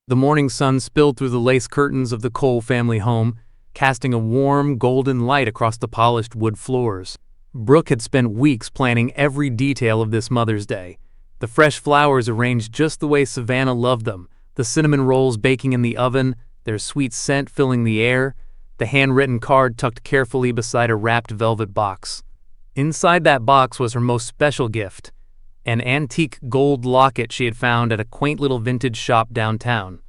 The morning sun spilled through the lace curtains of the Cole family home, casting a warm, golden light across the polished wood floors. Brooke had spent weeks planning every detail of this Mother's Day. The fresh flowers arranged just the way Savannah loved them, the cinnamon rolls baking in the oven, their sweet scent filling the air, the handwritten card tucked carefully beside a wrapped velvet box. Inside that box was her most special gift, an antique gold locket she had found at a quaint little vintage shop downtown.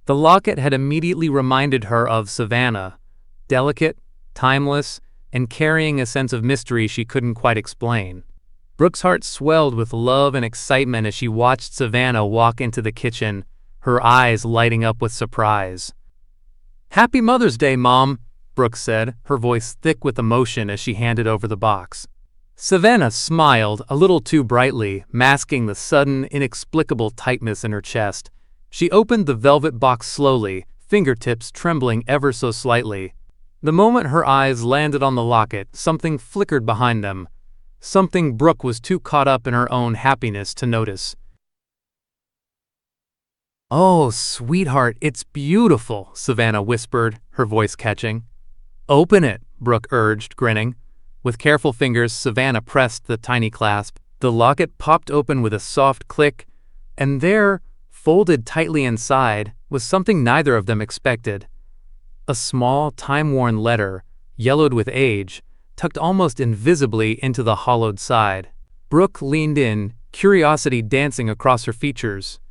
The locket had immediately reminded her of Savannah, delicate, timeless, and carrying a sense of mystery she couldn't quite explain. Brooke's heart swelled with love and excitement as she watched Savannah walk into the kitchen, her eyes lighting up with surprise. "Happy Mother's Day, Mom," Brooke said, her voice thick with emotion as she handed over the box. Savannah smiled a little too brightly, masking the sudden, inexplicable tightness in her chest. She opened the velvet box slowly, fingertips trembling ever so slightly. The moment her eyes landed on the locket, something flickered behind them, something Brooke was too caught up in her own happiness to notice. "Oh, sweetheart, it's beautiful," Savannah whispered, her voice catching. "Open it," Brooke urged, grinning. With careful fingers, Savannah pressed the tiny clasp. The locket popped open with a soft click, and there, folded tightly inside, was something neither of them expected. A small, time-worn letter, yellowed with age, tucked almost invisibly into the hollowed side. Brooke leaned in, curiosity dancing across her features.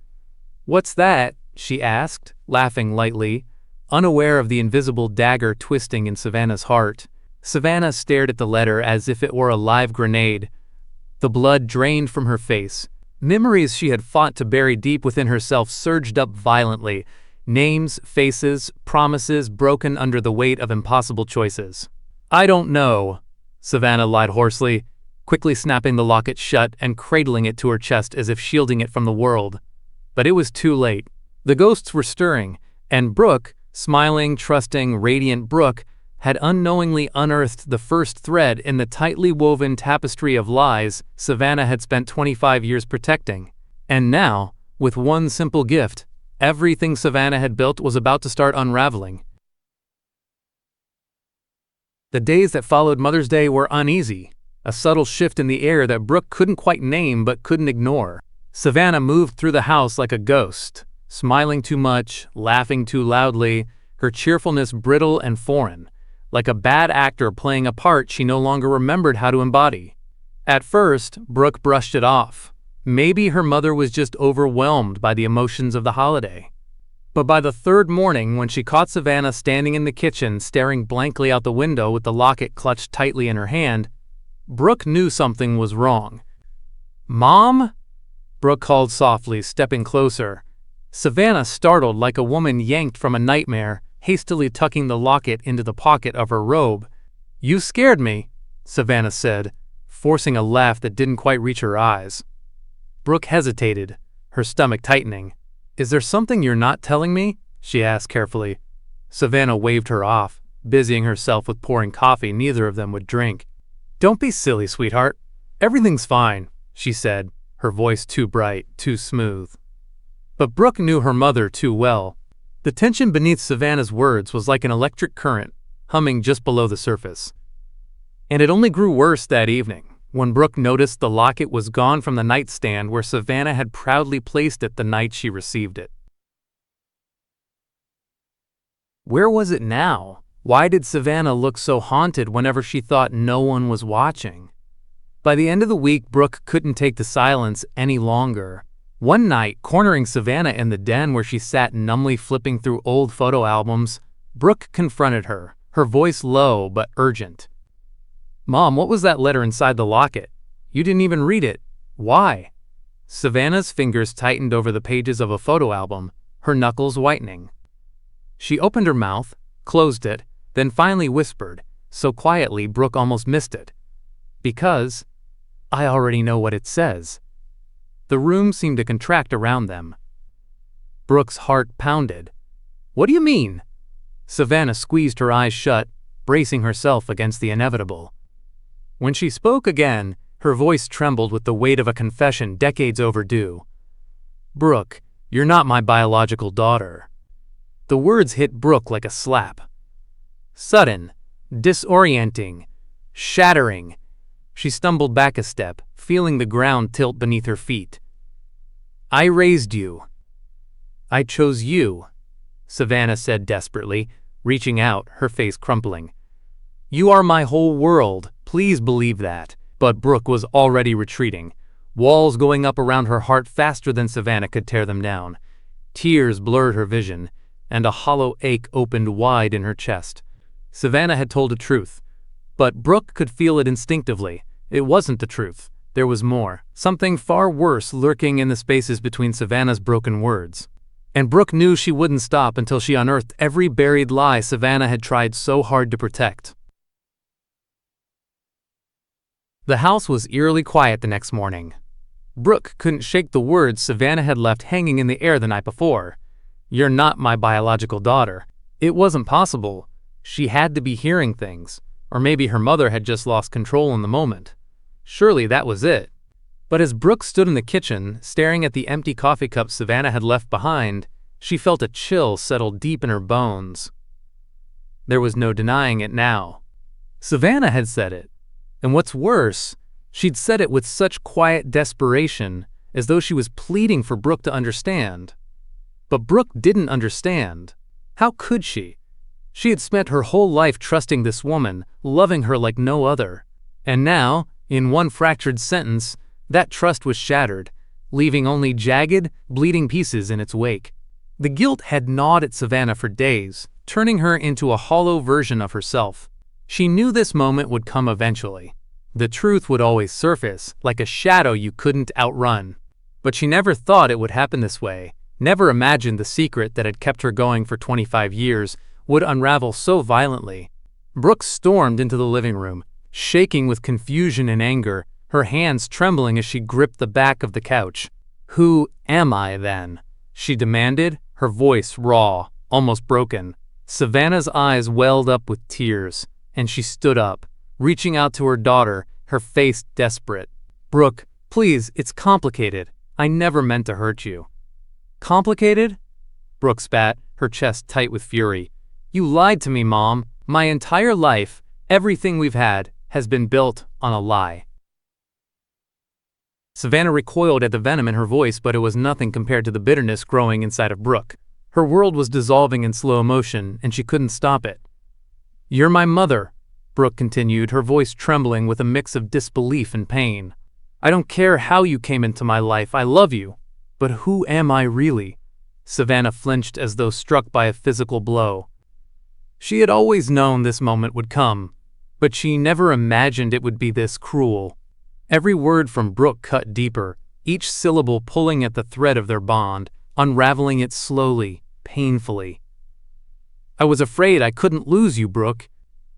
"What's that?" she asked, laughing lightly, unaware of the invisible dagger twisting in Savannah's heart. Savannah stared at the letter as if it were a live grenade. The blood drained from her face. Memories she had fought to bury deep within herself surged up violently. Names, faces, promises broken under the weight of impossible choices. "I don't know," Savannah lied hoarsely, quickly snapping the locket shut and cradling it to her chest as if shielding it from the world. But it was too late. The ghosts were stirring, and Brooke, smiling, trusting, radiant Brooke, had unknowingly unearthed the first thread in the tightly woven tapestry of lies Savannah had spent 25 years protecting. And now, with one simple gift, everything Savannah had built was about to start unraveling. The days that followed Mother's Day were uneasy, a subtle shift in the air that Brooke couldn't quite name but couldn't ignore. Savannah moved through the house like a ghost, smiling too much, laughing too loudly, her cheerfulness brittle and foreign, like a bad actor playing a part she no longer remembered how to embody. At first, Brooke brushed it off. Maybe her mother was just overwhelmed by the emotions of the holiday. But by the third morning, when she caught Savannah standing in the kitchen staring blankly out the window with the locket clutched tightly in her hand, Brooke knew something was wrong. "Mom?" Brooke called softly, stepping closer. Savannah startled like a woman yanked from a nightmare, hastily tucking the locket into the pocket of her robe. "You scared me," Savannah said, forcing a laugh that didn't quite reach her eyes. Brooke hesitated, her stomach tightening. "Is there something you're not telling me?" she asked carefully. Savannah waved her off, busying herself with pouring coffee neither of them would drink. "Don't be silly, sweetheart. Everything's fine," she said, her voice too bright, too smooth. But Brooke knew her mother too well. The tension beneath Savannah's words was like an electric current, humming just below the surface. And it only grew worse that evening, when Brooke noticed the locket was gone from the nightstand where Savannah had proudly placed it the night she received it. Where was it now? Why did Savannah look so haunted whenever she thought no one was watching? By the end of the week, Brooke couldn't take the silence any longer. One night, cornering Savannah in the den where she sat numbly flipping through old photo albums, Brooke confronted her, her voice low but urgent. "Mom, what was that letter inside the locket? You didn't even read it. Why?" Savannah's fingers tightened over the pages of a photo album, her knuckles whitening. She opened her mouth, closed it, then finally whispered, so quietly Brooke almost missed it. "Because I already know what it says." The room seemed to contract around them. Brooke's heart pounded. "What do you mean?" Savannah squeezed her eyes shut, bracing herself against the inevitable. When she spoke again, her voice trembled with the weight of a confession decades overdue. "Brooke, You're not my biological daughter." The words hit Brooke like a slap. Sudden, disorienting, shattering. She stumbled back a step, feeling the ground tilt beneath her feet. "I raised you. I chose you," Savannah said desperately, reaching out, her face crumpling. "You are my whole world, please believe that." But Brooke was already retreating, walls going up around her heart faster than Savannah could tear them down. Tears blurred her vision, and a hollow ache opened wide in her chest. Savannah had told the truth, but Brooke could feel it instinctively. It wasn't the truth. There was more, something far worse lurking in the spaces between Savannah's broken words. And Brooke knew she wouldn't stop until she unearthed every buried lie Savannah had tried so hard to protect. The house was eerily quiet the next morning. Brooke couldn't shake the words Savannah had left hanging in the air the night before. "You're not my biological daughter." It wasn't possible. She had to be hearing things, or maybe her mother had just lost control in the moment. Surely that was it. But as Brooke stood in the kitchen, staring at the empty coffee cup Savannah had left behind, she felt a chill settle deep in her bones. There was no denying it now. Savannah had said it. And what's worse, she'd said it with such quiet desperation, as though she was pleading for Brooke to understand. But Brooke didn't understand. How could she? She had spent her whole life trusting this woman, loving her like no other. And now, in one fractured sentence, that trust was shattered, leaving only jagged, bleeding pieces in its wake. The guilt had gnawed at Savannah for days, turning her into a hollow version of herself. She knew this moment would come eventually. The truth would always surface, like a shadow you couldn't outrun. But she never thought it would happen this way, never imagined the secret that had kept her going for 25 years would unravel so violently. Brooke stormed into the living room, shaking with confusion and anger, her hands trembling as she gripped the back of the couch. "Who am I, then?" she demanded, her voice raw, almost broken. Savannah's eyes welled up with tears, and she stood up, reaching out to her daughter, her face desperate. "Brooke, please, it's complicated. I never meant to hurt you." "Complicated?" Brooke spat, her chest tight with fury. "You lied to me, Mom. My entire life, everything we've had, has been built on a lie." Savannah recoiled at the venom in her voice, but it was nothing compared to the bitterness growing inside of Brooke. Her world was dissolving in slow motion, and she couldn't stop it. "You're my mother," Brooke continued, her voice trembling with a mix of disbelief and pain. "I don't care how you came into my life, I love you. But who am I really?" Savannah flinched as though struck by a physical blow. She had always known this moment would come, but she never imagined it would be this cruel. Every word from Brooke cut deeper, each syllable pulling at the thread of their bond, unraveling it slowly, painfully. "I was afraid I couldn't lose you, Brooke.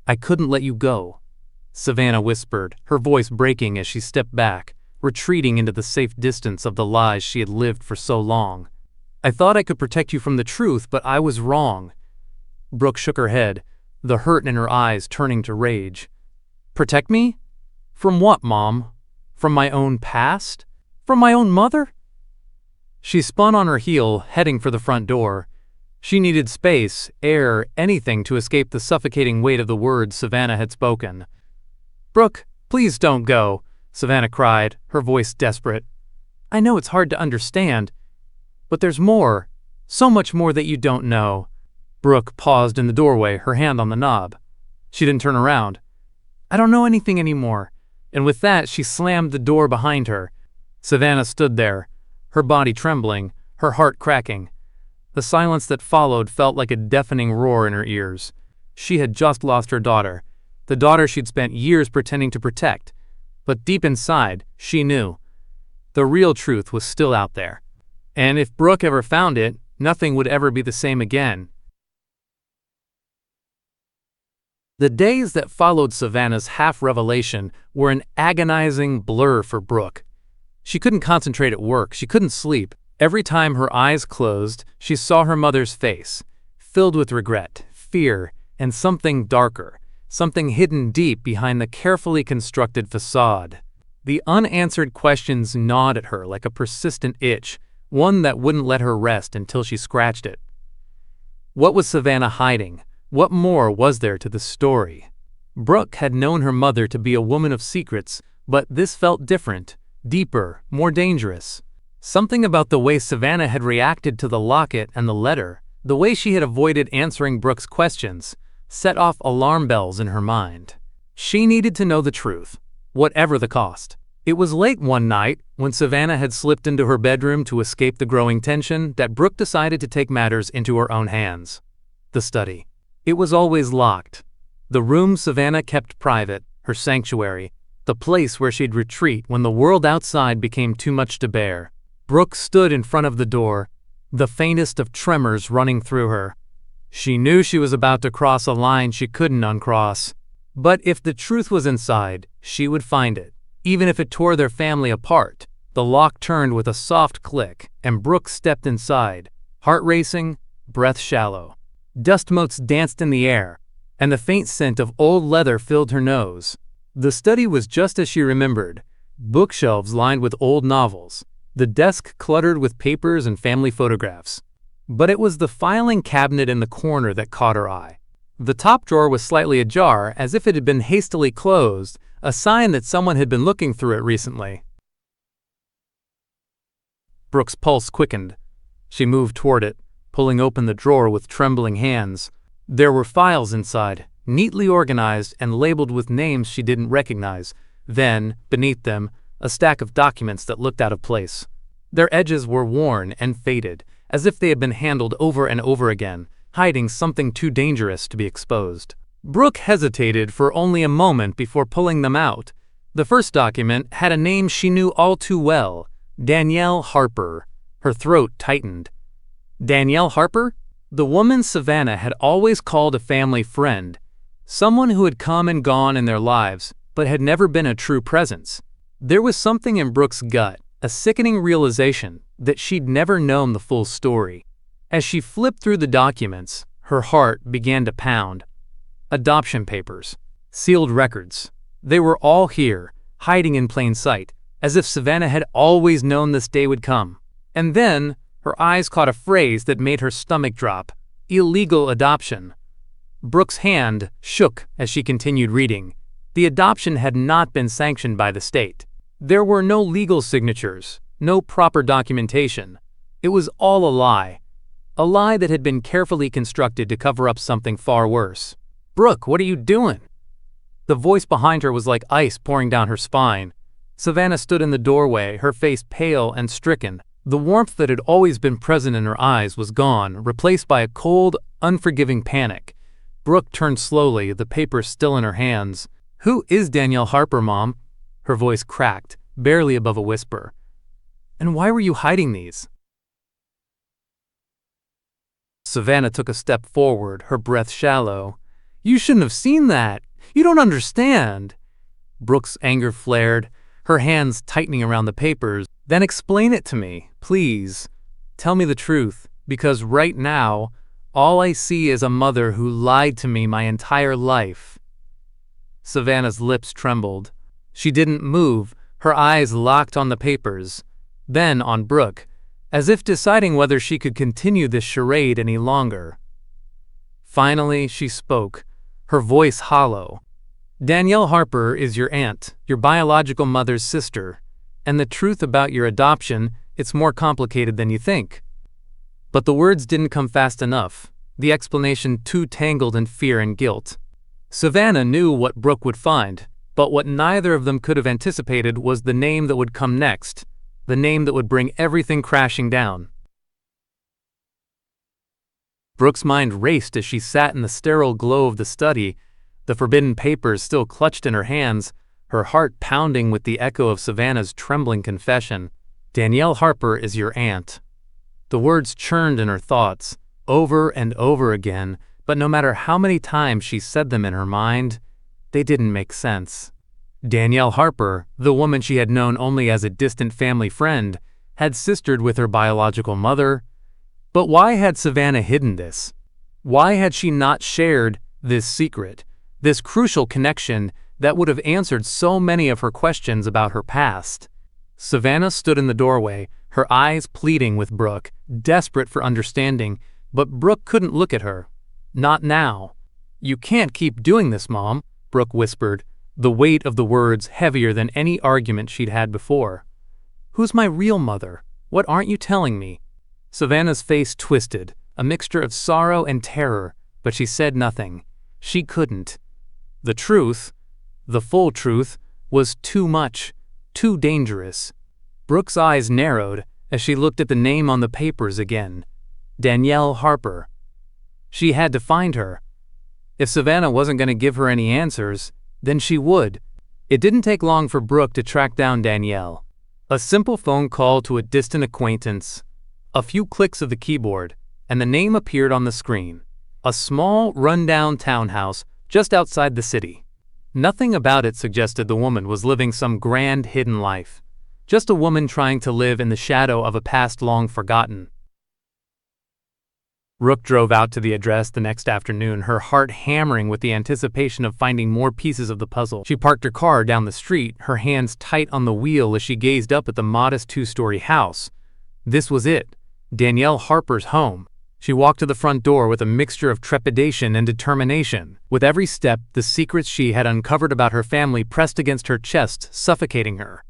I couldn't let you go," Savannah whispered, her voice breaking as she stepped back, retreating into the safe distance of the lies she had lived for so long. "I thought I could protect you from the truth, but I was wrong." Brooke shook her head, the hurt in her eyes turning to rage. "Protect me? From what, Mom? From my own past? From my own mother?" She spun on her heel, heading for the front door. She needed space, air, anything to escape the suffocating weight of the words Savannah had spoken. "Brooke, please don't go," Savannah cried, her voice desperate. "I know it's hard to understand, but there's more, so much more that you don't know." Brooke paused in the doorway, her hand on the knob. She didn't turn around. "I don't know anything anymore," and with that she slammed the door behind her. Savannah stood there, her body trembling, her heart cracking. The silence that followed felt like a deafening roar in her ears. She had just lost her daughter, the daughter she'd spent years pretending to protect. But deep inside, she knew. The real truth was still out there. And if Brooke ever found it, nothing would ever be the same again. The days that followed Savannah's half-revelation were an agonizing blur for Brooke. She couldn't concentrate at work, she couldn't sleep. Every time her eyes closed, she saw her mother's face, filled with regret, fear, and something darker, something hidden deep behind the carefully constructed facade. The unanswered questions gnawed at her like a persistent itch, one that wouldn't let her rest until she scratched it. What was Savannah hiding? What more was there to the story? Brooke had known her mother to be a woman of secrets, but this felt different, deeper, more dangerous. Something about the way Savannah had reacted to the locket and the letter, the way she had avoided answering Brooke's questions, set off alarm bells in her mind. She needed to know the truth, whatever the cost. It was late one night, when Savannah had slipped into her bedroom to escape the growing tension, that Brooke decided to take matters into her own hands. The study. It was always locked. The room Savannah kept private, her sanctuary, the place where she'd retreat when the world outside became too much to bear. Brooke stood in front of the door, the faintest of tremors running through her. She knew she was about to cross a line she couldn't uncross. But if the truth was inside, she would find it. Even if it tore their family apart. The lock turned with a soft click, and Brooke stepped inside, heart racing, breath shallow. Dust motes danced in the air, and the faint scent of old leather filled her nose. The study was just as she remembered, bookshelves lined with old novels, the desk cluttered with papers and family photographs. But it was the filing cabinet in the corner that caught her eye. The top drawer was slightly ajar, as if it had been hastily closed, a sign that someone had been looking through it recently. Brooke's pulse quickened. She moved toward it, pulling open the drawer with trembling hands. There were files inside, neatly organized and labeled with names she didn't recognize. Then, beneath them, a stack of documents that looked out of place. Their edges were worn and faded, as if they had been handled over and over again, hiding something too dangerous to be exposed. Brooke hesitated for only a moment before pulling them out. The first document had a name she knew all too well, Danielle Harper. Her throat tightened. Danielle Harper? The woman Savannah had always called a family friend, someone who had come and gone in their lives, but had never been a true presence. There was something in Brooke's gut, a sickening realization that she'd never known the full story. As she flipped through the documents, her heart began to pound. Adoption papers, sealed records. They were all here, hiding in plain sight, as if Savannah had always known this day would come. And then, her eyes caught a phrase that made her stomach drop. Illegal adoption. Brooke's hand shook as she continued reading. The adoption had not been sanctioned by the state. There were no legal signatures, no proper documentation. It was all a lie. A lie that had been carefully constructed to cover up something far worse. "Brooke, what are you doing?" The voice behind her was like ice pouring down her spine. Savannah stood in the doorway, her face pale and stricken. The warmth that had always been present in her eyes was gone, replaced by a cold, unforgiving panic. Brooke turned slowly, the papers still in her hands. "Who is Danielle Harper, Mom?" Her voice cracked, barely above a whisper. "And why were you hiding these?" Savannah took a step forward, her breath shallow. "You shouldn't have seen that. You don't understand." Brooke's anger flared, her hands tightening around the papers. "Then explain it to me, please. Tell me the truth, because right now, all I see is a mother who lied to me my entire life." Savannah's lips trembled. She didn't move, her eyes locked on the papers, then on Brooke, as if deciding whether she could continue this charade any longer. Finally, she spoke, her voice hollow. "Danielle Harper is your aunt, your biological mother's sister, and the truth about your adoption, it's more complicated than you think." But the words didn't come fast enough, the explanation too tangled in fear and guilt. Savannah knew what Brooke would find, but what neither of them could have anticipated was the name that would come next, the name that would bring everything crashing down. Brooke's mind raced as she sat in the sterile glow of the study, the forbidden papers still clutched in her hands, her heart pounding with the echo of Savannah's trembling confession. "Danielle Harper is your aunt." The words churned in her thoughts, over and over again, but no matter how many times she said them in her mind, they didn't make sense. Danielle Harper, the woman she had known only as a distant family friend, had sistered with her biological mother. But why had Savannah hidden this? Why had she not shared this secret, this crucial connection that would have answered so many of her questions about her past? Savannah stood in the doorway, her eyes pleading with Brooke, desperate for understanding, but Brooke couldn't look at her. Not now. "You can't keep doing this, Mom," Brooke whispered, the weight of the words heavier than any argument she'd had before. "Who's my real mother? What aren't you telling me?" Savannah's face twisted, a mixture of sorrow and terror, but she said nothing. She couldn't. The truth, the full truth, was too much, too dangerous. Brooke's eyes narrowed as she looked at the name on the papers again. Danielle Harper. She had to find her. If Savannah wasn't going to give her any answers, then she would. It didn't take long for Brooke to track down Danielle. A simple phone call to a distant acquaintance, a few clicks of the keyboard, and the name appeared on the screen. A small, run-down townhouse just outside the city. Nothing about it suggested the woman was living some grand hidden life. Just a woman trying to live in the shadow of a past long forgotten. Brooke drove out to the address the next afternoon, her heart hammering with the anticipation of finding more pieces of the puzzle. She parked her car down the street, her hands tight on the wheel as she gazed up at the modest two-story house. This was it, Danielle Harper's home. She walked to the front door with a mixture of trepidation and determination. With every step, the secrets she had uncovered about her family pressed against her chest, suffocating her.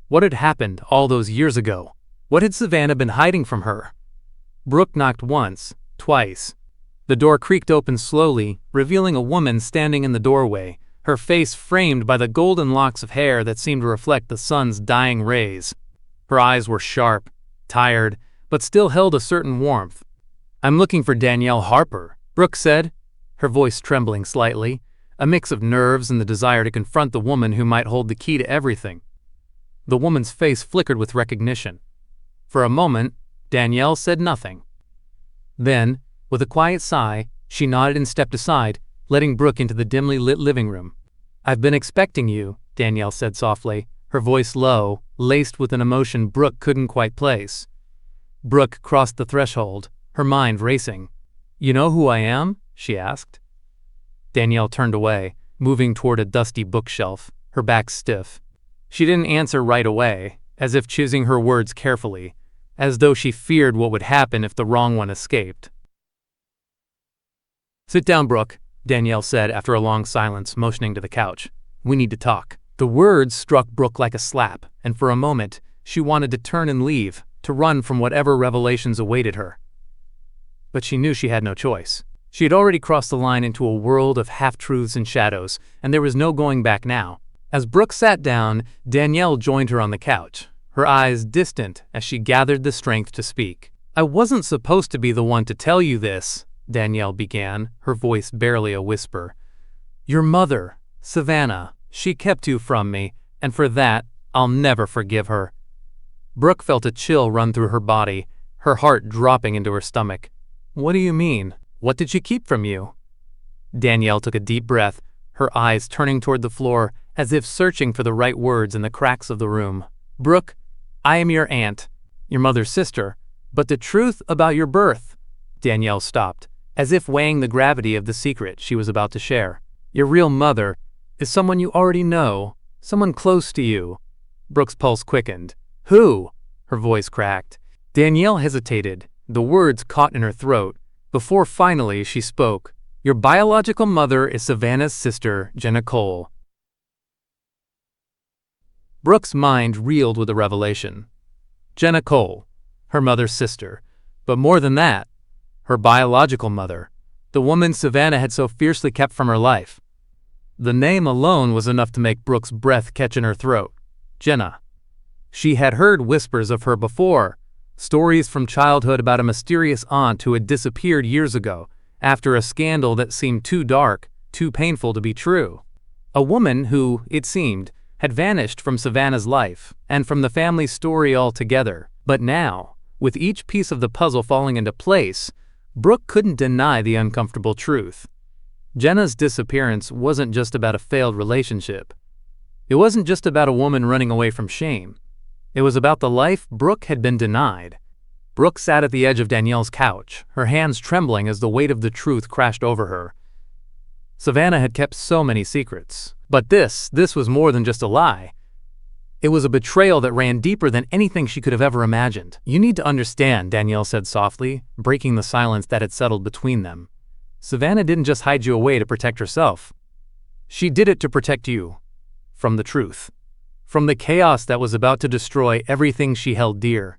What had happened all those years ago? What had Savannah been hiding from her? Brooke knocked once, twice. The door creaked open slowly, revealing a woman standing in the doorway, her face framed by the golden locks of hair that seemed to reflect the sun's dying rays. Her eyes were sharp, tired, but still held a certain warmth. "I'm looking for Danielle Harper," Brooke said, her voice trembling slightly, a mix of nerves and the desire to confront the woman who might hold the key to everything. The woman's face flickered with recognition. For a moment, Danielle said nothing. Then, with a quiet sigh, she nodded and stepped aside, letting Brooke into the dimly lit living room. "I've been expecting you," Danielle said softly, her voice low, laced with an emotion Brooke couldn't quite place. Brooke crossed the threshold, her mind racing. "You know who I am?" she asked. Danielle turned away, moving toward a dusty bookshelf, her back stiff. She didn't answer right away, as if choosing her words carefully, as though she feared what would happen if the wrong one escaped. "Sit down, Brooke," Danielle said after a long silence, motioning to the couch. "We need to talk." The words struck Brooke like a slap, and for a moment, she wanted to turn and leave, to run from whatever revelations awaited her. But she knew she had no choice. She had already crossed the line into a world of half-truths and shadows, and there was no going back now. As Brooke sat down, Danielle joined her on the couch, her eyes distant as she gathered the strength to speak. "I wasn't supposed to be the one to tell you this," Danielle began, her voice barely a whisper. "Your mother, Savannah, she kept you from me, and for that, I'll never forgive her." Brooke felt a chill run through her body, her heart dropping into her stomach. "What do you mean? What did she keep from you?" Danielle took a deep breath, her eyes turning toward the floor, as if searching for the right words in the cracks of the room. "Brooke, I am your aunt, your mother's sister, but the truth about your birth—" Danielle stopped, as if weighing the gravity of the secret she was about to share. "Your real mother is someone you already know, someone close to you." Brooke's pulse quickened. "Who?" Her voice cracked. Danielle hesitated, the words caught in her throat, before finally she spoke. "Your biological mother is Savannah's sister, Savannah Cole." Brooke's mind reeled with the revelation. Savannah Cole, her mother's sister, but more than that, her biological mother, the woman Savannah had so fiercely kept from her life. The name alone was enough to make Brooke's breath catch in her throat. Jenna. She had heard whispers of her before, stories from childhood about a mysterious aunt who had disappeared years ago, after a scandal that seemed too dark, too painful to be true. A woman who, it seemed, had vanished from Savannah's life, and from the family's story altogether. But now, with each piece of the puzzle falling into place, Brooke couldn't deny the uncomfortable truth. Jenna's disappearance wasn't just about a failed relationship. It wasn't just about a woman running away from shame. It was about the life Brooke had been denied. Brooke sat at the edge of Danielle's couch, her hands trembling as the weight of the truth crashed over her. Savannah had kept so many secrets, but this was more than just a lie. It was a betrayal that ran deeper than anything she could have ever imagined. "You need to understand," Danielle said softly, breaking the silence that had settled between them. "Savannah didn't just hide you away to protect herself. She did it to protect you. From the truth. From the chaos that was about to destroy everything she held dear."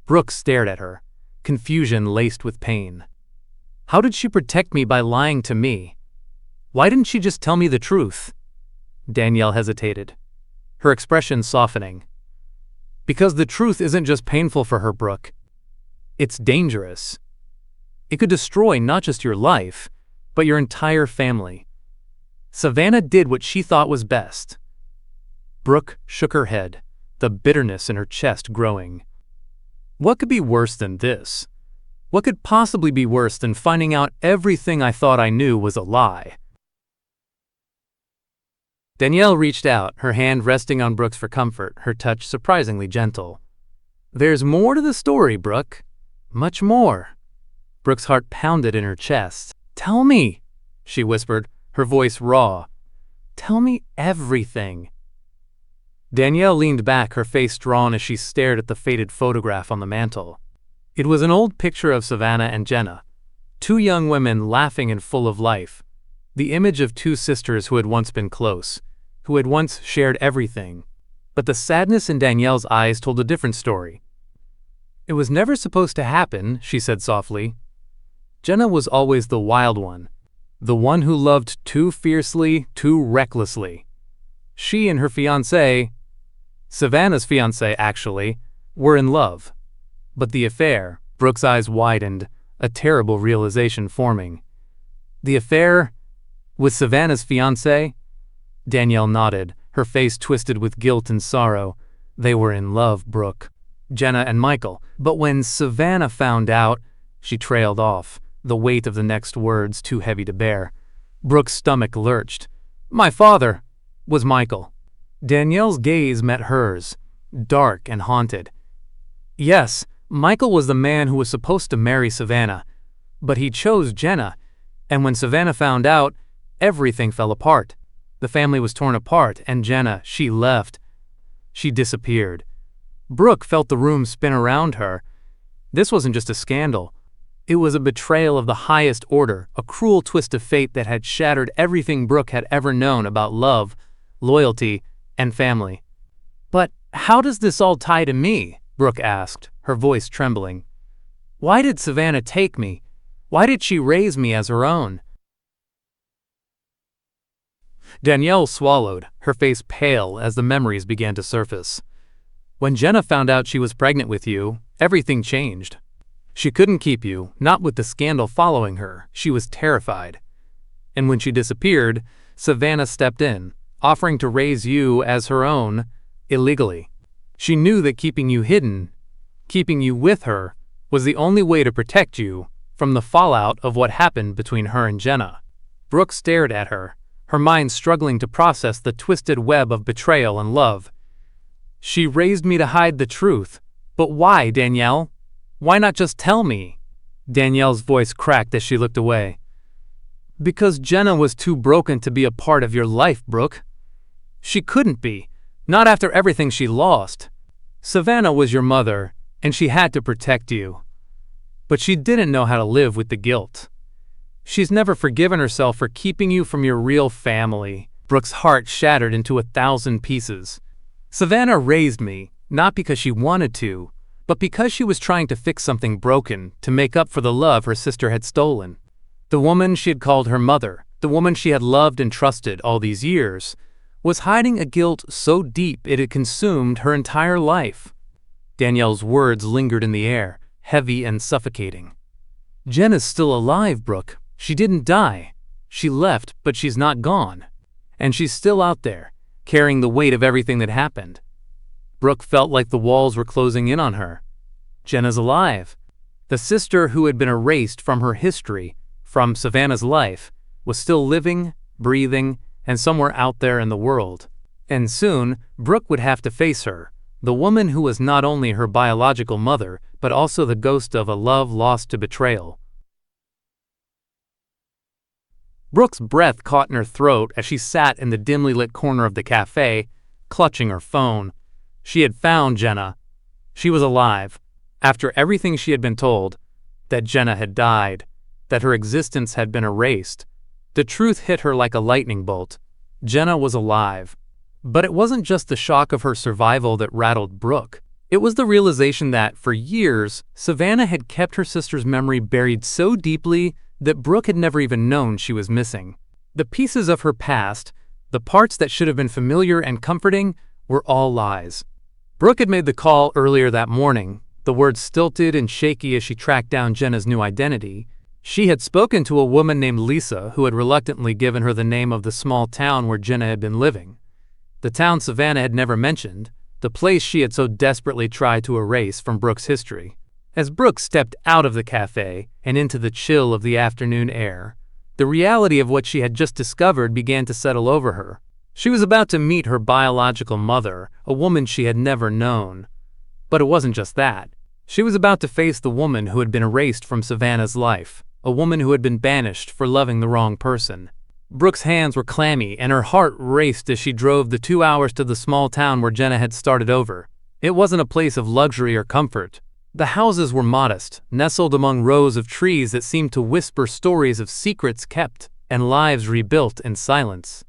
Brooke stared at her, confusion laced with pain. "How did she protect me by lying to me? Why didn't she just tell me the truth?" Danielle hesitated, her expression softening. "Because the truth isn't just painful for her, Brooke. It's dangerous. It could destroy not just your life, but your entire family. Savannah did what she thought was best." Brooke shook her head, the bitterness in her chest growing. "What could be worse than this? What could possibly be worse than finding out everything I thought I knew was a lie?" Danielle reached out, her hand resting on Brooke's for comfort, her touch surprisingly gentle. "There's more to the story, Brooke. Much more." Brooke's heart pounded in her chest. "Tell me," she whispered, her voice raw. "Tell me everything." Danielle leaned back, her face drawn as she stared at the faded photograph on the mantel. It was an old picture of Savannah and Jenna, two young women laughing and full of life, the image of two sisters who had once been close, who had once shared everything. But the sadness in Danielle's eyes told a different story. "It was never supposed to happen," she said softly. "Jenna was always the wild one, the one who loved too fiercely, too recklessly. She and her fiancé, Savannah's fiancé actually, were in love. But the affair," Brooke's eyes widened, a terrible realization forming. "The affair with Savannah's fiancé?" Danielle nodded, her face twisted with guilt and sorrow. "They were in love, Brooke. Jenna and Michael. But when Savannah found out," she trailed off, the weight of the next words too heavy to bear. Brooke's stomach lurched. "My father was Michael." Danielle's gaze met hers, dark and haunted. "Yes, Michael was the man who was supposed to marry Savannah, but he chose Jenna, and when Savannah found out, everything fell apart. The family was torn apart, and Jenna, she left. She disappeared." Brooke felt the room spin around her. This wasn't just a scandal. It was a betrayal of the highest order, a cruel twist of fate that had shattered everything Brooke had ever known about love, loyalty, and family. "But how does this all tie to me?" Brooke asked, her voice trembling. "Why did Savannah take me? Why did she raise me as her own?" Danielle swallowed, her face pale as the memories began to surface. "When Jenna found out she was pregnant with you, everything changed. She couldn't keep you, not with the scandal following her. She was terrified. And when she disappeared, Savannah stepped in, offering to raise you as her own, illegally. She knew that keeping you hidden, keeping you with her, was the only way to protect you from the fallout of what happened between her and Jenna." Brooke stared at her, her mind struggling to process the twisted web of betrayal and love. "She raised me to hide the truth. But why, Danielle? Why not just tell me?" Danielle's voice cracked as she looked away. "Because Jenna was too broken to be a part of your life, Brooke. She couldn't be, not after everything she lost. Savannah was your mother, and she had to protect you. But she didn't know how to live with the guilt. She's never forgiven herself for keeping you from your real family." Brooke's heart shattered into 1,000 pieces. "Savannah raised me, not because she wanted to, but because she was trying to fix something broken to make up for the love her sister had stolen. The woman she had called her mother, the woman she had loved and trusted all these years, was hiding a guilt so deep it had consumed her entire life." Danielle's words lingered in the air, heavy and suffocating. "Jenna's still alive, Brooke. She didn't die. She left, but she's not gone. And she's still out there, carrying the weight of everything that happened." Brooke felt like the walls were closing in on her. Jenna's alive. The sister who had been erased from her history, from Savannah's life, was still living, breathing, and somewhere out there in the world. And soon, Brooke would have to face her, the woman who was not only her biological mother, but also the ghost of a love lost to betrayal. Brooke's breath caught in her throat as she sat in the dimly lit corner of the cafe, clutching her phone. She had found Jenna. She was alive. After everything she had been told, that Jenna had died, that her existence had been erased, the truth hit her like a lightning bolt. Jenna was alive. But it wasn't just the shock of her survival that rattled Brooke. It was the realization that, for years, Savannah had kept her sister's memory buried so deeply that Brooke had never even known she was missing. The pieces of her past, the parts that should have been familiar and comforting, were all lies. Brooke had made the call earlier that morning, the words stilted and shaky as she tracked down Jenna's new identity. She had spoken to a woman named Lisa who had reluctantly given her the name of the small town where Jenna had been living. The town Savannah had never mentioned, the place she had so desperately tried to erase from Brooke's history. As Brooke stepped out of the cafe and into the chill of the afternoon air, the reality of what she had just discovered began to settle over her. She was about to meet her biological mother, a woman she had never known. But it wasn't just that. She was about to face the woman who had been erased from Savannah's life, a woman who had been banished for loving the wrong person. Brooke's hands were clammy and her heart raced as she drove the 2 hours to the small town where Jenna had started over. It wasn't a place of luxury or comfort. The houses were modest, nestled among rows of trees that seemed to whisper stories of secrets kept and lives rebuilt in silence.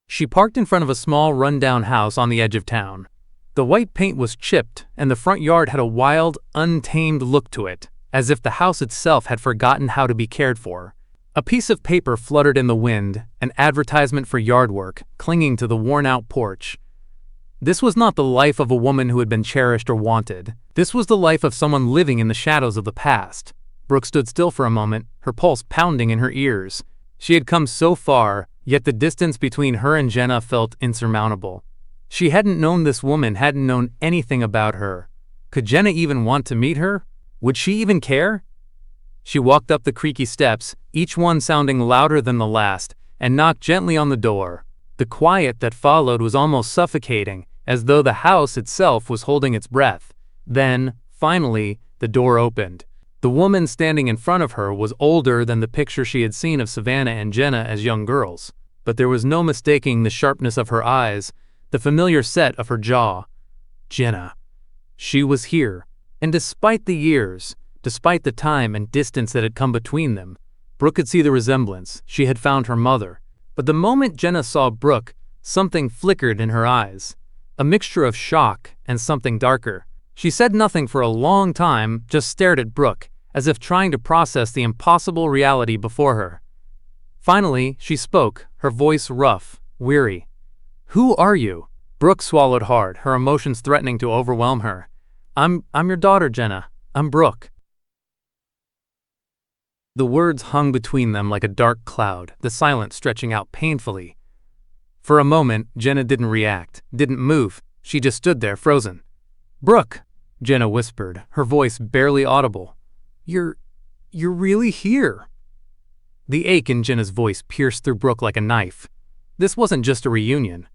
She parked in front of a small rundown house on the edge of town. The white paint was chipped and the front yard had a wild, untamed look to it, as if the house itself had forgotten how to be cared for. A piece of paper fluttered in the wind, an advertisement for yard work, clinging to the worn-out porch. This was not the life of a woman who had been cherished or wanted. This was the life of someone living in the shadows of the past. Brooke stood still for a moment, her pulse pounding in her ears. She had come so far, yet the distance between her and Jenna felt insurmountable. She hadn't known this woman, hadn't known anything about her. Could Jenna even want to meet her? Would she even care? She walked up the creaky steps, each one sounding louder than the last, and knocked gently on the door. The quiet that followed was almost suffocating, as though the house itself was holding its breath. Then, finally, the door opened. The woman standing in front of her was older than the picture she had seen of Savannah and Jenna as young girls, but there was no mistaking the sharpness of her eyes, the familiar set of her jaw. Jenna. She was here, and despite the years, despite the time and distance that had come between them, Brooke could see the resemblance. She had found her mother. But the moment Jenna saw Brooke, something flickered in her eyes, a mixture of shock and something darker. She said nothing for a long time, just stared at Brooke, as if trying to process the impossible reality before her. Finally, she spoke, her voice rough, weary. "Who are you?" Brooke swallowed hard, her emotions threatening to overwhelm her. I'm your daughter, Jenna. I'm Brooke." The words hung between them like a dark cloud, the silence stretching out painfully. For a moment, Jenna didn't react, didn't move. She just stood there, frozen. "Brooke," Jenna whispered, her voice barely audible. You're really here." The ache in Jenna's voice pierced through Brooke like a knife. This wasn't just a reunion.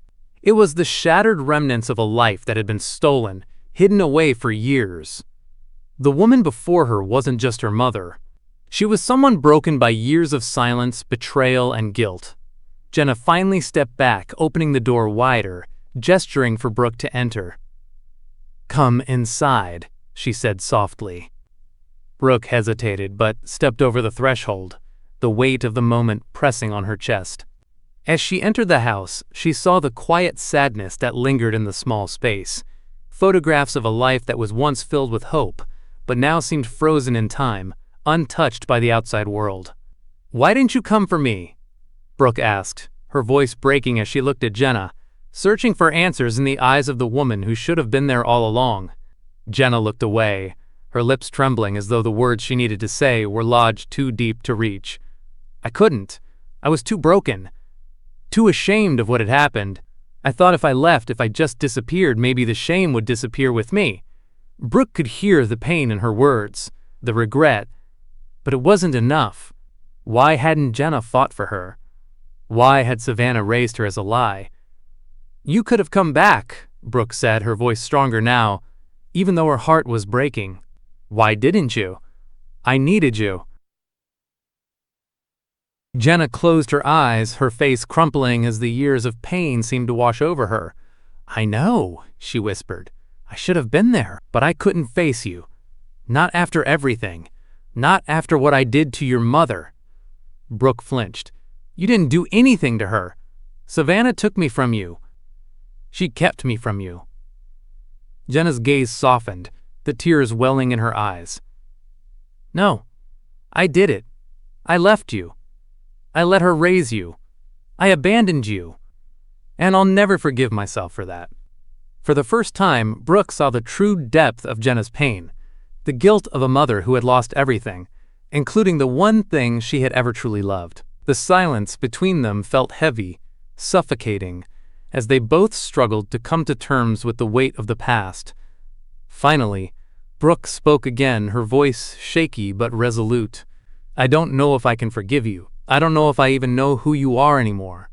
It was the shattered remnants of a life that had been stolen, hidden away for years. The woman before her wasn't just her mother. She was someone broken by years of silence, betrayal, and guilt. Jenna finally stepped back, opening the door wider, gesturing for Brooke to enter. "Come inside," she said softly. Brooke hesitated, but stepped over the threshold, the weight of the moment pressing on her chest. As she entered the house, she saw the quiet sadness that lingered in the small space, photographs of a life that was once filled with hope, but now seemed frozen in time, untouched by the outside world. "Why didn't you come for me?" Brooke asked, her voice breaking as she looked at Jenna, searching for answers in the eyes of the woman who should have been there all along. Jenna looked away, her lips trembling as though the words she needed to say were lodged too deep to reach. "I couldn't. I was too broken. Too ashamed of what had happened. I thought if I left, if I just disappeared, maybe the shame would disappear with me." Brooke could hear the pain in her words, the regret, but it wasn't enough. Why hadn't Jenna fought for her? Why had Savannah raised her as a lie? "You could have come back," Brooke said, her voice stronger now, even though her heart was breaking. "Why didn't you? I needed you." Jenna closed her eyes, her face crumpling as the years of pain seemed to wash over her. "I know," she whispered. "I should have been there, but I couldn't face you. Not after everything. Not after what I did to your mother." Brooke flinched. "You didn't do anything to her. Savannah took me from you. She kept me from you." Jenna's gaze softened, the tears welling in her eyes. "No, I did it. I left you. I let her raise you. I abandoned you. And I'll never forgive myself for that." For the first time, Brooke saw the true depth of Jenna's pain, the guilt of a mother who had lost everything, including the one thing she had ever truly loved. The silence between them felt heavy, suffocating, as they both struggled to come to terms with the weight of the past. Finally, Brooke spoke again, her voice shaky but resolute. "I don't know if I can forgive you. I don't know if I even know who you are anymore.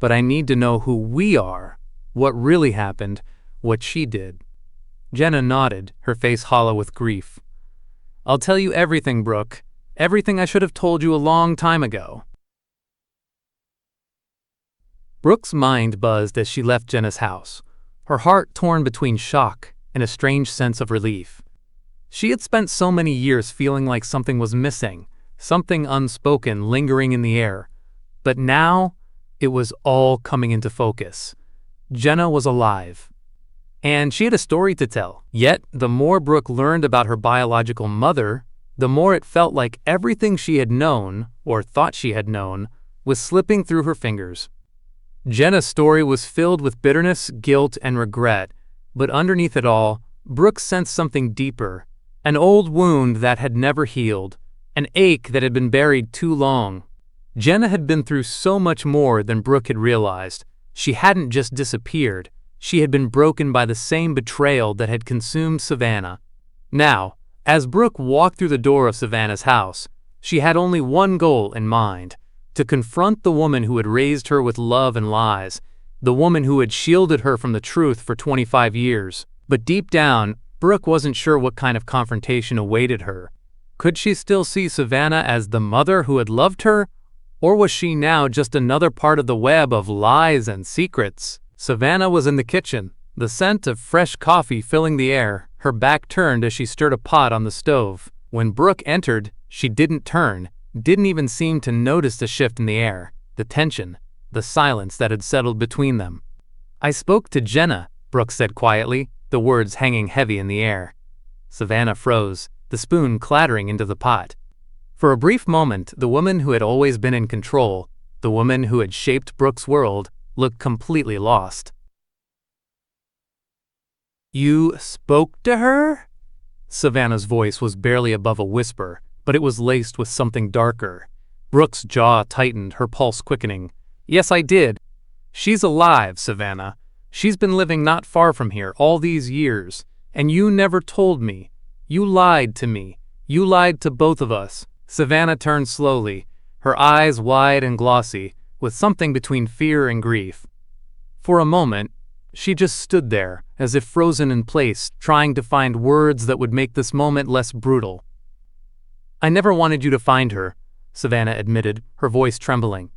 But I need to know who we are, what really happened, what she did." Jenna nodded, her face hollow with grief. "I'll tell you everything, Brooke. Everything I should have told you a long time ago." Brooke's mind buzzed as she left Jenna's house, her heart torn between shock and a strange sense of relief. She had spent so many years feeling like something was missing, something unspoken lingering in the air. But now, it was all coming into focus. Jenna was alive. And she had a story to tell. Yet, the more Brooke learned about her biological mother, the more it felt like everything she had known, or thought she had known, was slipping through her fingers. Jenna's story was filled with bitterness, guilt, and regret, but underneath it all, Brooke sensed something deeper, an old wound that had never healed, an ache that had been buried too long. Jenna had been through so much more than Brooke had realized. She hadn't just disappeared, she had been broken by the same betrayal that had consumed Savannah. Now, as Brooke walked through the door of Savannah's house, she had only one goal in mind: to confront the woman who had raised her with love and lies, the woman who had shielded her from the truth for 25 years. But deep down, Brooke wasn't sure what kind of confrontation awaited her. Could she still see Savannah as the mother who had loved her, or was she now just another part of the web of lies and secrets? Savannah was in the kitchen, the scent of fresh coffee filling the air, her back turned as she stirred a pot on the stove. When Brooke entered, she didn't turn, didn't even seem to notice the shift in the air, the tension, the silence that had settled between them. "I spoke to Jenna," Brooke said quietly, the words hanging heavy in the air. Savannah froze, the spoon clattering into the pot. For a brief moment, the woman who had always been in control, the woman who had shaped Brooke's world, looked completely lost. "You spoke to her?" Savannah's voice was barely above a whisper, but it was laced with something darker. Brooke's jaw tightened, her pulse quickening. "Yes, I did. She's alive, Savannah. She's been living not far from here all these years, and you never told me. You lied to me. You lied to both of us." Savannah turned slowly, her eyes wide and glossy, with something between fear and grief. For a moment, she just stood there, as if frozen in place, trying to find words that would make this moment less brutal. "I never wanted you to find her," Savannah admitted, her voice trembling.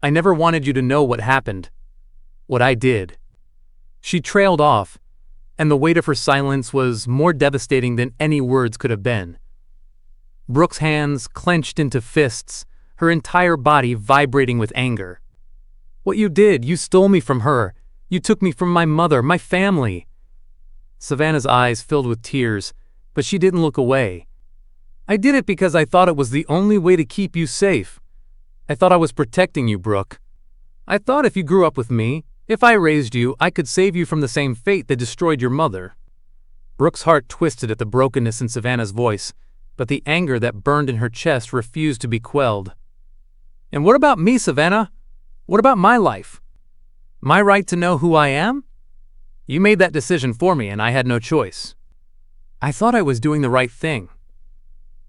"I never wanted you to know what happened. What I did." She trailed off, and the weight of her silence was more devastating than any words could have been. Brooke's hands clenched into fists, her entire body vibrating with anger. "What you did, you stole me from her. You took me from my mother, my family." Savannah's eyes filled with tears, but she didn't look away. "I did it because I thought it was the only way to keep you safe. I thought I was protecting you, Brooke. I thought if you grew up with me, if I raised you, I could save you from the same fate that destroyed your mother." Brooke's heart twisted at the brokenness in Savannah's voice, but the anger that burned in her chest refused to be quelled. "And what about me, Savannah? What about my life? My right to know who I am? You made that decision for me and I had no choice." "I thought I was doing the right thing,"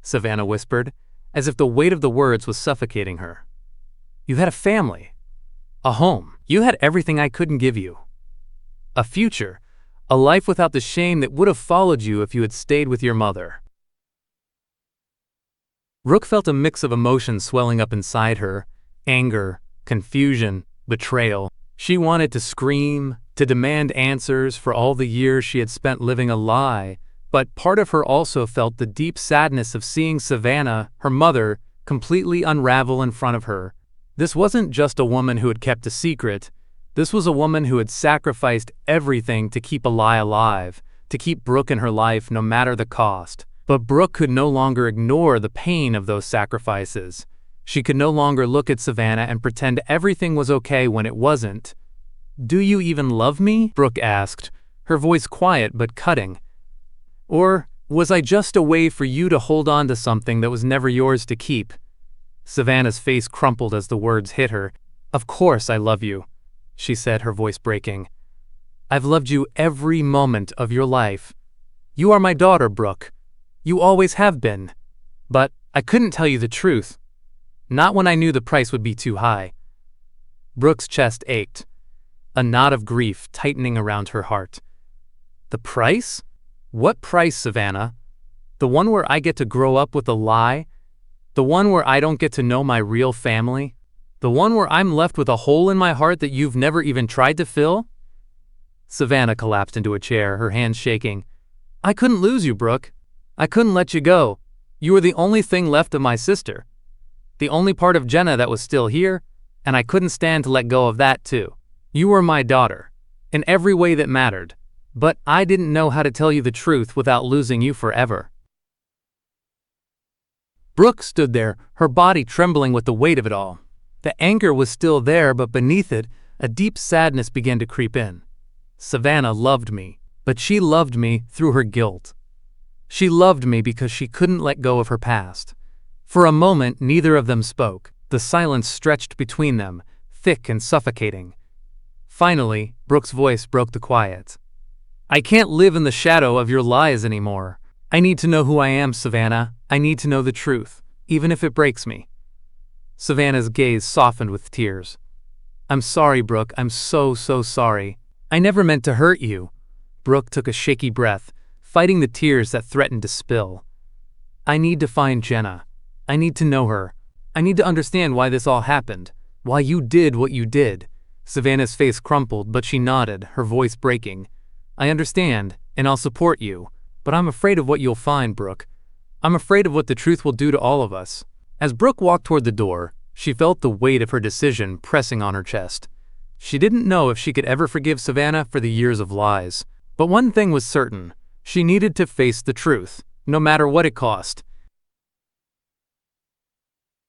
Savannah whispered, as if the weight of the words was suffocating her. "You had a family, a home. You had everything I couldn't give you. A future, a life without the shame that would have followed you if you had stayed with your mother." Brooke felt a mix of emotions swelling up inside her: anger, confusion, betrayal. She wanted to scream, to demand answers for all the years she had spent living a lie, but part of her also felt the deep sadness of seeing Savannah, her mother, completely unravel in front of her. This wasn't just a woman who had kept a secret. This was a woman who had sacrificed everything to keep a lie alive, to keep Brooke in her life no matter the cost. But Brooke could no longer ignore the pain of those sacrifices. She could no longer look at Savannah and pretend everything was okay when it wasn't. "Do you even love me?" Brooke asked, her voice quiet but cutting. "Or was I just a way for you to hold on to something that was never yours to keep?" Savannah's face crumpled as the words hit her. "Of course I love you," she said, her voice breaking. "I've loved you every moment of your life. You are my daughter, Brooke. You always have been. But I couldn't tell you the truth. Not when I knew the price would be too high." Brooke's chest ached, a knot of grief tightening around her heart. "The price? What price, Savannah? The one where I get to grow up with a lie? The one where I don't get to know my real family? The one where I'm left with a hole in my heart that you've never even tried to fill?" Savannah collapsed into a chair, her hands shaking. "I couldn't lose you, Brooke. I couldn't let you go. You were the only thing left of my sister. The only part of Jenna that was still here, and I couldn't stand to let go of that too. You were my daughter, in every way that mattered, but I didn't know how to tell you the truth without losing you forever." Brooke stood there, her body trembling with the weight of it all. The anger was still there, but beneath it, a deep sadness began to creep in. Savannah loved me, but she loved me through her guilt. She loved me because she couldn't let go of her past. For a moment, neither of them spoke. The silence stretched between them, thick and suffocating. Finally, Brooke's voice broke the quiet. "I can't live in the shadow of your lies anymore. I need to know who I am, Savannah. I need to know the truth, even if it breaks me." Savannah's gaze softened with tears. "I'm sorry, Brooke. I'm so sorry. I never meant to hurt you." Brooke took a shaky breath, fighting the tears that threatened to spill. "I need to find Jenna. I need to know her. I need to understand why this all happened, why you did what you did." Savannah's face crumpled, but she nodded, her voice breaking. "I understand, and I'll support you, but I'm afraid of what you'll find, Brooke. I'm afraid of what the truth will do to all of us." As Brooke walked toward the door, she felt the weight of her decision pressing on her chest. She didn't know if she could ever forgive Savannah for the years of lies. But one thing was certain: she needed to face the truth, no matter what it cost.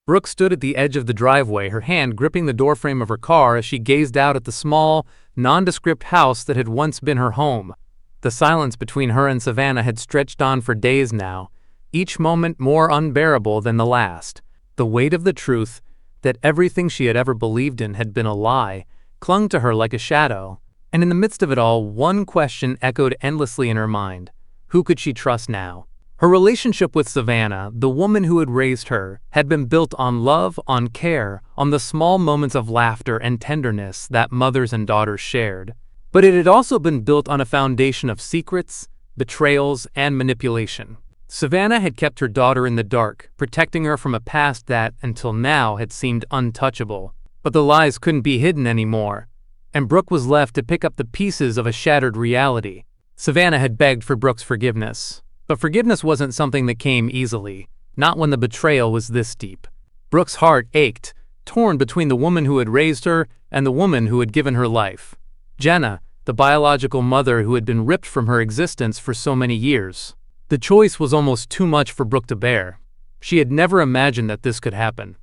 Brooke stood at the edge of the driveway, her hand gripping the doorframe of her car as she gazed out at the small, nondescript house that had once been her home. The silence between her and Savannah had stretched on for days now, each moment more unbearable than the last. The weight of the truth, that everything she had ever believed in had been a lie, clung to her like a shadow. And in the midst of it all, one question echoed endlessly in her mind: who could she trust now? Her relationship with Savannah, the woman who had raised her, had been built on love, on care, on the small moments of laughter and tenderness that mothers and daughters shared. But it had also been built on a foundation of secrets, betrayals, and manipulation. Savannah had kept her daughter in the dark, protecting her from a past that, until now, had seemed untouchable. But the lies couldn't be hidden anymore, and Brooke was left to pick up the pieces of a shattered reality. Savannah had begged for Brooke's forgiveness. But forgiveness wasn't something that came easily, not when the betrayal was this deep. Brooke's heart ached, torn between the woman who had raised her and the woman who had given her life. Jenna, the biological mother who had been ripped from her existence for so many years. The choice was almost too much for Brooke to bear. She had never imagined that this could happen.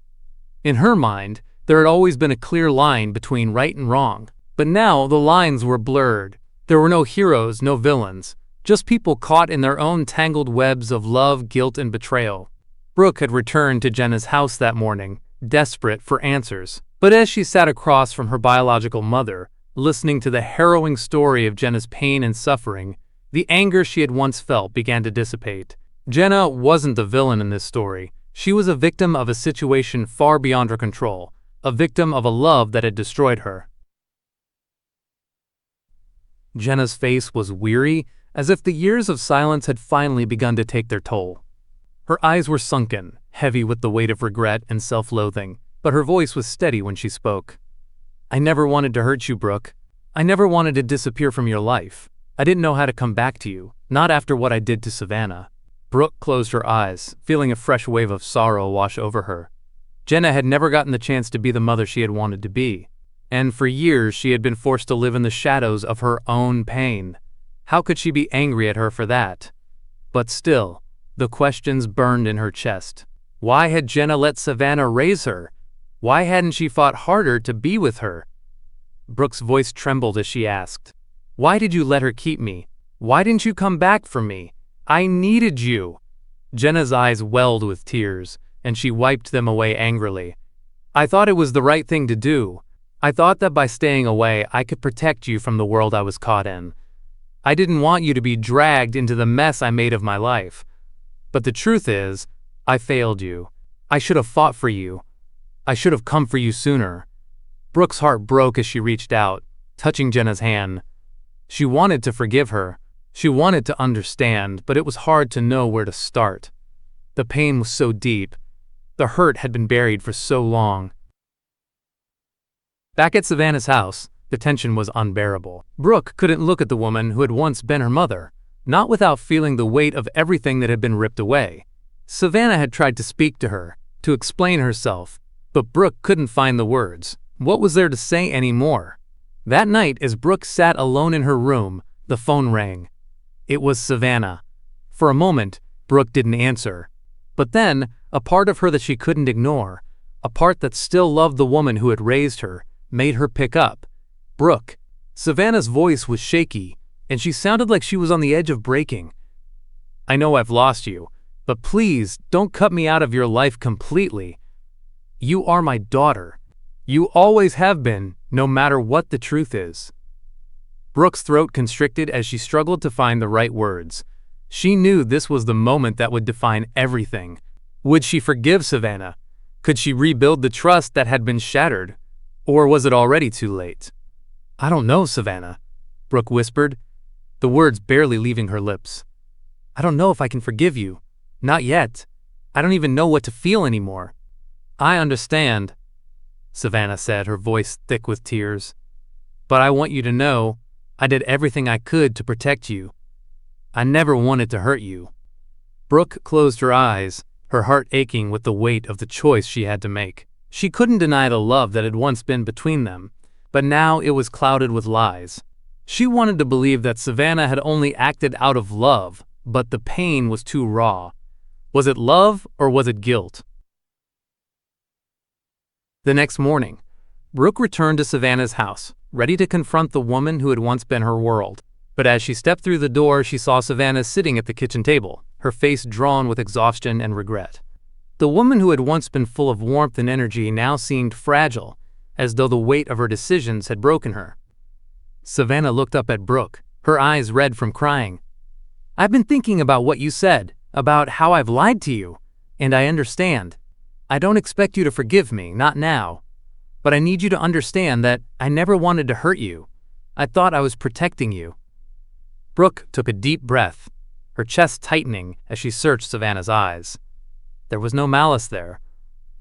In her mind, there had always been a clear line between right and wrong. But now the lines were blurred. There were no heroes, no villains. Just people caught in their own tangled webs of love, guilt, and betrayal. Brooke had returned to Jenna's house that morning, desperate for answers. But as she sat across from her biological mother, listening to the harrowing story of Jenna's pain and suffering, the anger she had once felt began to dissipate. Jenna wasn't the villain in this story. She was a victim of a situation far beyond her control, a victim of a love that had destroyed her. Jenna's face was weary, as if the years of silence had finally begun to take their toll. Her eyes were sunken, heavy with the weight of regret and self-loathing, but her voice was steady when she spoke. "I never wanted to hurt you, Brooke. I never wanted to disappear from your life. I didn't know how to come back to you, not after what I did to Savannah." Brooke closed her eyes, feeling a fresh wave of sorrow wash over her. Jenna had never gotten the chance to be the mother she had wanted to be, and for years she had been forced to live in the shadows of her own pain. How could she be angry at her for that? But still, the questions burned in her chest. Why had Jenna let Savannah raise her? Why hadn't she fought harder to be with her? Brooke's voice trembled as she asked, "Why did you let her keep me? Why didn't you come back for me? I needed you." Jenna's eyes welled with tears, and she wiped them away angrily. "I thought it was the right thing to do. I thought that by staying away I could protect you from the world I was caught in. I didn't want you to be dragged into the mess I made of my life. But the truth is, I failed you. I should have fought for you. I should have come for you sooner." Brooke's heart broke as she reached out, touching Jenna's hand. She wanted to forgive her. She wanted to understand, but it was hard to know where to start. The pain was so deep. The hurt had been buried for so long. Back at Savannah's house, the tension was unbearable. Brooke couldn't look at the woman who had once been her mother, not without feeling the weight of everything that had been ripped away. Savannah had tried to speak to her, to explain herself, but Brooke couldn't find the words. What was there to say anymore? That night, as Brooke sat alone in her room, the phone rang. It was Savannah. For a moment, Brooke didn't answer. But then, a part of her that she couldn't ignore, a part that still loved the woman who had raised her, made her pick up. "Brooke." Savannah's voice was shaky, and she sounded like she was on the edge of breaking. "I know I've lost you, but please don't cut me out of your life completely. You are my daughter. You always have been, no matter what the truth is." Brooke's throat constricted as she struggled to find the right words. She knew this was the moment that would define everything. Would she forgive Savannah? Could she rebuild the trust that had been shattered? Or was it already too late? "I don't know, Savannah," Brooke whispered, the words barely leaving her lips. "I don't know if I can forgive you. Not yet. I don't even know what to feel anymore." "I understand," Savannah said, her voice thick with tears. "But I want you to know, I did everything I could to protect you. I never wanted to hurt you." Brooke closed her eyes, her heart aching with the weight of the choice she had to make. She couldn't deny the love that had once been between them, but now it was clouded with lies. She wanted to believe that Savannah had only acted out of love, but the pain was too raw. Was it love or was it guilt? The next morning, Brooke returned to Savannah's house, ready to confront the woman who had once been her world. But as she stepped through the door, she saw Savannah sitting at the kitchen table, her face drawn with exhaustion and regret. The woman who had once been full of warmth and energy now seemed fragile, as though the weight of her decisions had broken her. Savannah looked up at Brooke, her eyes red from crying. "I've been thinking about what you said, about how I've lied to you, and I understand. I don't expect you to forgive me, not now. But I need you to understand that I never wanted to hurt you. I thought I was protecting you." Brooke took a deep breath, her chest tightening as she searched Savannah's eyes. There was no malice there,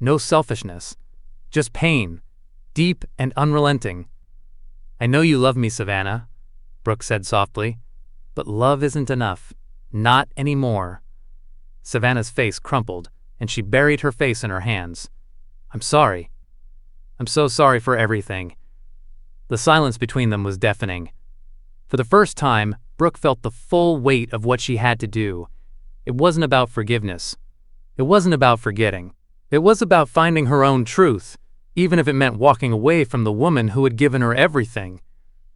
no selfishness, just pain, deep and unrelenting. "I know you love me, Savannah," Brooke said softly, "but love isn't enough. Not anymore." Savannah's face crumpled, and she buried her face in her hands. "I'm sorry. I'm so sorry for everything." The silence between them was deafening. For the first time, Brooke felt the full weight of what she had to do. It wasn't about forgiveness. It wasn't about forgetting. It was about finding her own truth, even if it meant walking away from the woman who had given her everything,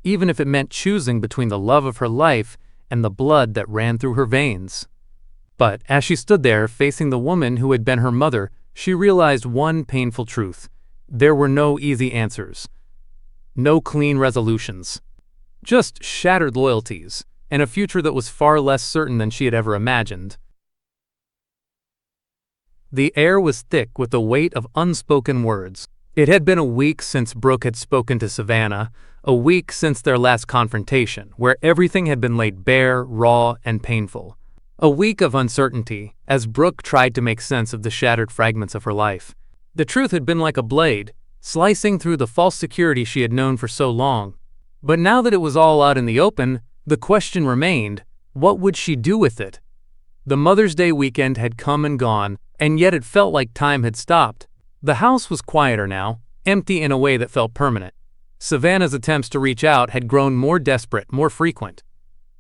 even if it meant choosing between the love of her life and the blood that ran through her veins. But as she stood there facing the woman who had been her mother, she realized one painful truth. There were no easy answers, no clean resolutions, just shattered loyalties and a future that was far less certain than she had ever imagined. The air was thick with the weight of unspoken words. It had been a week since Brooke had spoken to Savannah, a week since their last confrontation, where everything had been laid bare, raw, and painful. A week of uncertainty, as Brooke tried to make sense of the shattered fragments of her life. The truth had been like a blade, slicing through the false security she had known for so long. But now that it was all out in the open, the question remained, what would she do with it? The Mother's Day weekend had come and gone, and yet it felt like time had stopped. The house was quieter now, empty in a way that felt permanent. Savannah's attempts to reach out had grown more desperate, more frequent.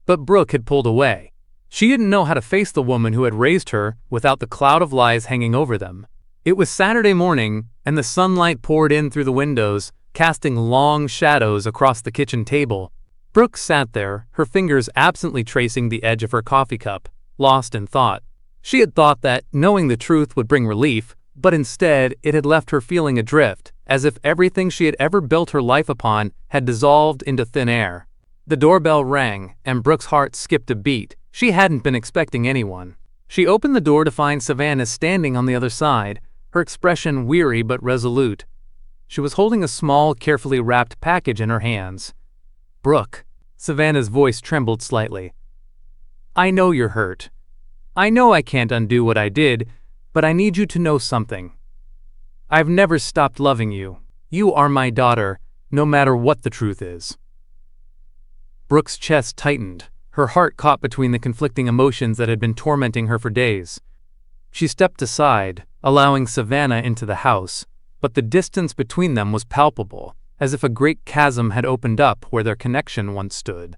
But Brooke had pulled away. She didn't know how to face the woman who had raised her without the cloud of lies hanging over them. It was Saturday morning, and the sunlight poured in through the windows, casting long shadows across the kitchen table. Brooke sat there, her fingers absently tracing the edge of her coffee cup, lost in thought. She had thought that knowing the truth would bring relief, but instead it had left her feeling adrift, as if everything she had ever built her life upon had dissolved into thin air. The doorbell rang, and Brooke's heart skipped a beat. She hadn't been expecting anyone. She opened the door to find Savannah standing on the other side, her expression weary but resolute. She was holding a small, carefully wrapped package in her hands. "Brooke," Savannah's voice trembled slightly. "I know you're hurt. I know I can't undo what I did, but I need you to know something. I've never stopped loving you. You are my daughter, no matter what the truth is." Brooke's chest tightened, her heart caught between the conflicting emotions that had been tormenting her for days. She stepped aside, allowing Savannah into the house, but the distance between them was palpable, as if a great chasm had opened up where their connection once stood.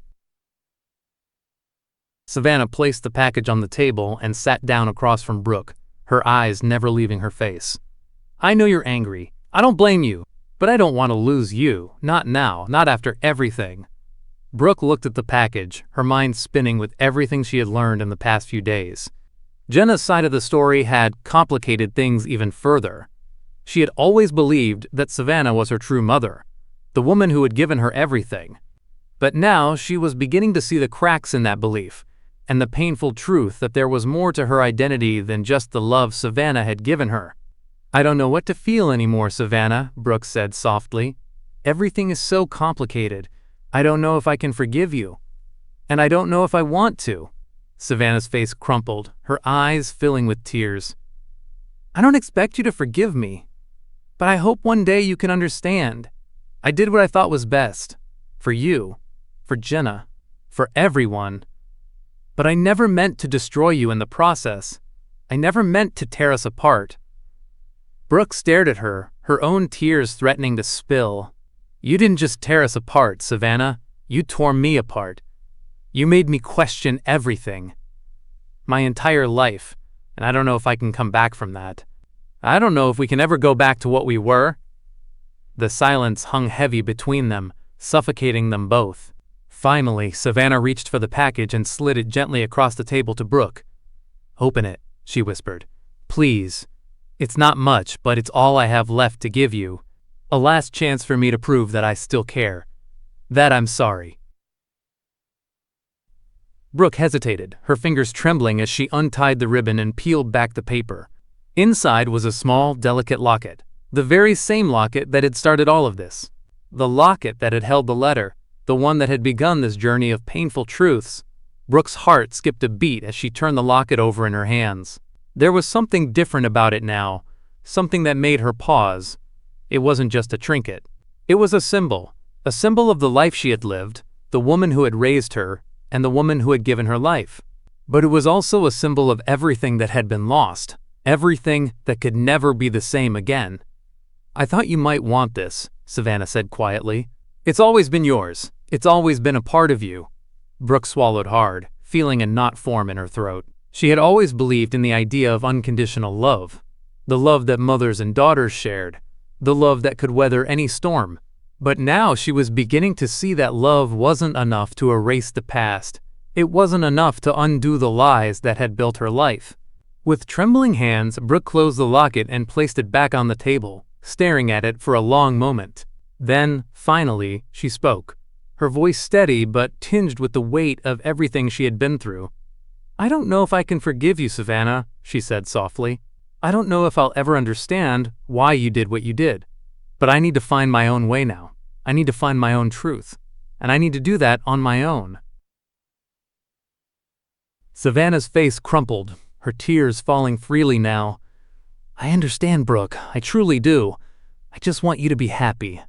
Savannah placed the package on the table and sat down across from Brooke, her eyes never leaving her face. "I know you're angry. I don't blame you, but I don't want to lose you, not now, not after everything." Brooke looked at the package, her mind spinning with everything she had learned in the past few days. Jenna's side of the story had complicated things even further. She had always believed that Savannah was her true mother, the woman who had given her everything. But now she was beginning to see the cracks in that belief, and the painful truth that there was more to her identity than just the love Savannah had given her. "I don't know what to feel anymore, Savannah," Brooke said softly. "Everything is so complicated. I don't know if I can forgive you. And I don't know if I want to." Savannah's face crumpled, her eyes filling with tears. "I don't expect you to forgive me, but I hope one day you can understand. I did what I thought was best. For you, for Jenna, for everyone. But I never meant to destroy you in the process. I never meant to tear us apart." Brooke stared at her, her own tears threatening to spill. "You didn't just tear us apart, Savannah. You tore me apart. You made me question everything. My entire life, and I don't know if I can come back from that. I don't know if we can ever go back to what we were." The silence hung heavy between them, suffocating them both. Finally, Savannah reached for the package and slid it gently across the table to Brooke. "Open it," she whispered. "Please. It's not much, but it's all I have left to give you. A last chance for me to prove that I still care. That I'm sorry." Brooke hesitated, her fingers trembling as she untied the ribbon and peeled back the paper. Inside was a small, delicate locket, the very same locket that had started all of this. The locket that had held the letter, the one that had begun this journey of painful truths. Brooke's heart skipped a beat as she turned the locket over in her hands. There was something different about it now, something that made her pause. It wasn't just a trinket. It was a symbol of the life she had lived, the woman who had raised her, and the woman who had given her life. But it was also a symbol of everything that had been lost, everything that could never be the same again. "I thought you might want this," Savannah said quietly. "It's always been yours. It's always been a part of you." Brooke swallowed hard, feeling a knot form in her throat. She had always believed in the idea of unconditional love, the love that mothers and daughters shared, the love that could weather any storm. But now she was beginning to see that love wasn't enough to erase the past. It wasn't enough to undo the lies that had built her life. With trembling hands, Brooke closed the locket and placed it back on the table, staring at it for a long moment. Then, finally, she spoke, her voice steady but tinged with the weight of everything she had been through. "I don't know if I can forgive you, Savannah," she said softly. "I don't know if I'll ever understand why you did what you did. But I need to find my own way now. I need to find my own truth. And I need to do that on my own." Savannah's face crumpled, her tears falling freely now. I understand, Brooke. I truly do. I just want you to be happy.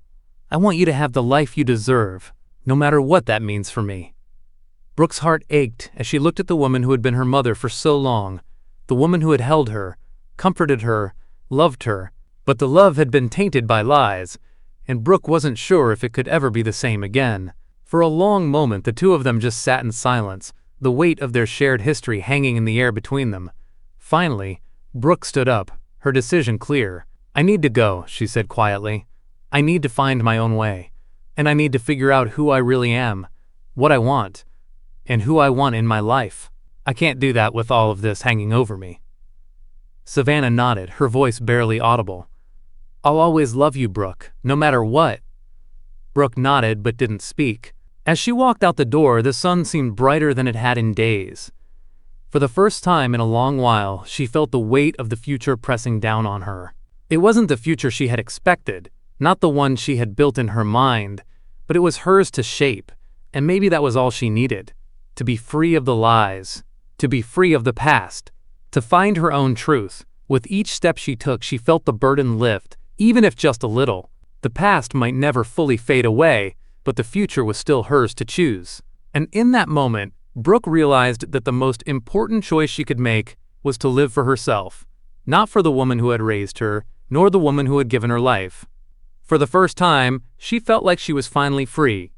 I want you to have the life you deserve, no matter what that means for me. Brooke's heart ached as she looked at the woman who had been her mother for so long, the woman who had held her, comforted her, loved her, but the love had been tainted by lies, and Brooke wasn't sure if it could ever be the same again. For a long moment the two of them just sat in silence, the weight of their shared history hanging in the air between them. Finally, Brooke stood up, her decision clear. I need to go, she said quietly. I need to find my own way, and I need to figure out who I really am, what I want, and who I want in my life. I can't do that with all of this hanging over me. Savannah nodded, her voice barely audible. I'll always love you, Brooke, no matter what. Brooke nodded but didn't speak. As she walked out the door, the sun seemed brighter than it had in days. For the first time in a long while, she felt the weight of the future pressing down on her. It wasn't the future she had expected, not the one she had built in her mind, but it was hers to shape, and maybe that was all she needed. To be free of the lies, to be free of the past, to find her own truth. With each step she took, she felt the burden lift, even if just a little. The past might never fully fade away, but the future was still hers to choose. And in that moment, Brooke realized that the most important choice she could make was to live for herself, not for the woman who had raised her, nor the woman who had given her life. For the first time, she felt like she was finally free,